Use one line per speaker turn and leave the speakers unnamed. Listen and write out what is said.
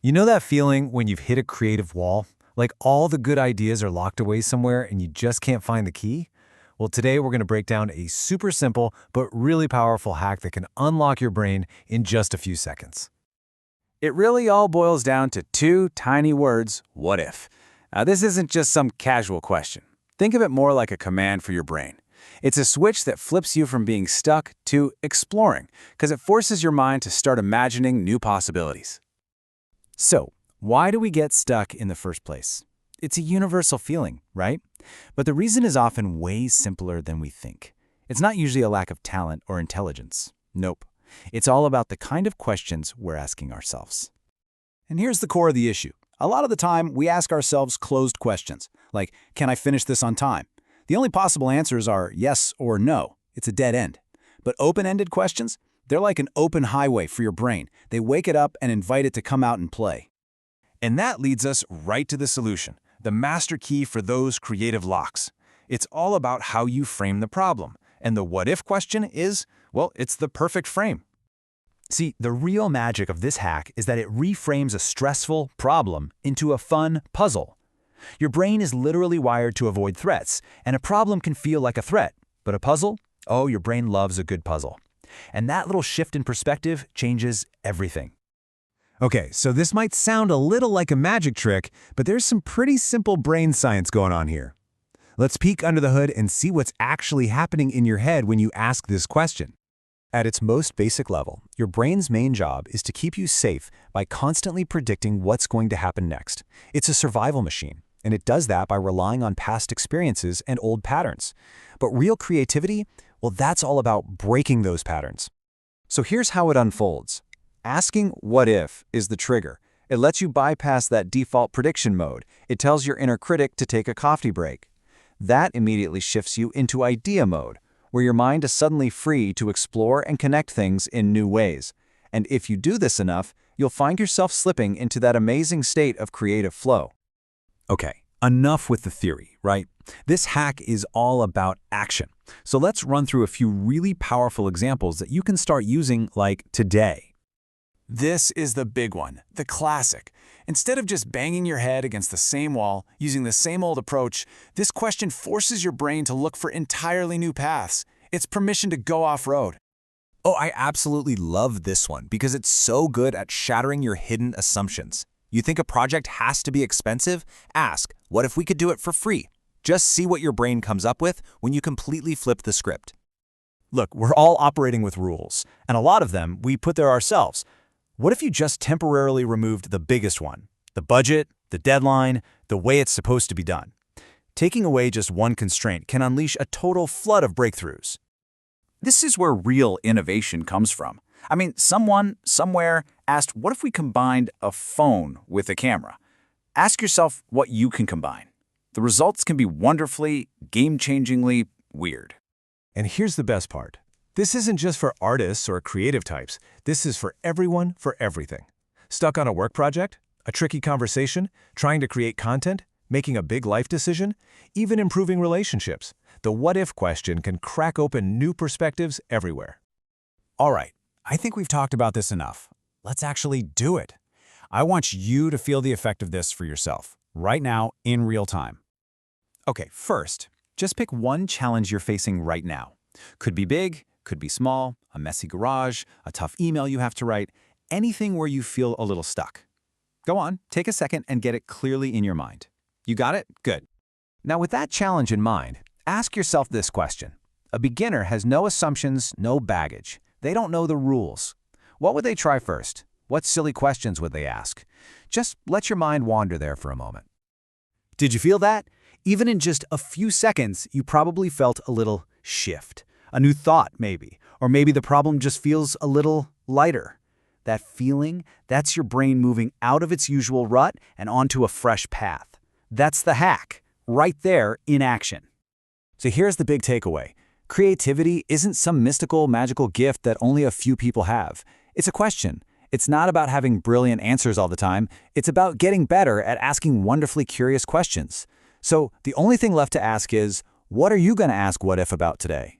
You know that feeling when you've hit a creative wall? Like all the good ideas are locked away somewhere and you just can't find the key? Well, today we're going to break down a super simple but really powerful hack that can unlock your brain in just a few seconds.
It really all boils down to two tiny words, what if? Now, this isn't just some casual question. Think of it more like a command for your brain. It's a switch that flips you from being stuck to exploring, because it forces your mind to start imagining new possibilities. So, why do we get stuck in the first place? It's a universal feeling, right? But the reason is often way simpler than we think. It's not usually a lack of talent or intelligence. Nope. It's all about the kind of questions we're asking ourselves. And here's the core of the issue. A lot of the time, we ask ourselves closed questions, like, can I finish this on time? The only possible answers are yes or no. It's a dead end. But open-ended questions? They're like an open highway for your brain. They wake it up and invite it to come out and play.
And that leads us right to the solution, the master key for those creative locks. It's all about how you frame the problem. And the what-if question is, well, it's the perfect frame. See, the real magic of this hack is that it reframes a stressful problem into a fun puzzle. Your brain is literally wired to avoid threats, and a problem can feel like a threat. But a puzzle? Oh, your brain loves a good puzzle. And that little shift in perspective changes everything. Okay, so this might sound a little like a magic trick, but there's some pretty simple brain science going on here. Let's peek under the hood and see what's actually happening in your head when you ask this question. At its most basic level, your brain's main job is to keep you safe by constantly predicting what's going to happen next. It's a survival machine, and it does that by relying on past experiences and old patterns. But real creativity, well, that's all about breaking those patterns. So here's how it unfolds. Asking what if is the trigger. It lets you bypass that default prediction mode. It tells your inner critic to take a coffee break. That immediately shifts you into idea mode, where your mind is suddenly free to explore and connect things in new ways. And if you do this enough, you'll find yourself slipping into that amazing state of creative flow. Okay, enough with the theory, right? This hack is all about action. So let's run through a few really powerful examples that you can start using like today.
This is the big one, the classic. Instead of just banging your head against the same wall, using the same old approach, this question forces your brain to look for entirely new paths. It's permission to go off-road.
Oh, I absolutely love this one because it's so good at shattering your hidden assumptions. You think a project has to be expensive? Ask, what if we could do it for free? Just see what your brain comes up with when you completely flip the script. Look, we're all operating with rules, and a lot of them we put there ourselves. What if you just temporarily removed the biggest one? The budget, the deadline, the way it's supposed to be done. Taking away just one constraint can unleash a total flood of breakthroughs.
This is where real innovation comes from. I mean, someone, somewhere, asked, what if we combined a phone with a camera? Ask yourself what you can combine. The results can be wonderfully, game-changingly weird.
And here's the best part. This isn't just for artists or creative types. This is for everyone, for everything. Stuck on a work project? A tricky conversation? Trying to create content? Making a big life decision? Even improving relationships? The what-if question can crack open new perspectives everywhere. All right, I think we've talked about this enough. Let's actually do it. I want you to feel the effect of this for yourself, right now, in real time. Okay, first, just pick one challenge you're facing right now. Could be big, could be small, a messy garage, a tough email you have to write, anything where you feel a little stuck. Go on, take a second and get it clearly in your mind. You got it? Good. Now with that challenge in mind, ask yourself this question. A beginner has no assumptions, no baggage. They don't know the rules. What would they try first? What silly questions would they ask? Just let your mind wander there for a moment. Did you feel that? Even in just a few seconds, you probably felt a little shift. A new thought, maybe. Or maybe the problem just feels a little lighter. That feeling, that's your brain moving out of its usual rut and onto a fresh path. That's the hack, right there in action. So here's the big takeaway. Creativity isn't some mystical, magical gift that only a few people have. It's a question. It's not about having brilliant answers all the time. It's about getting better at asking wonderfully curious questions. So the only thing left to ask is, what are you going to ask what if about today?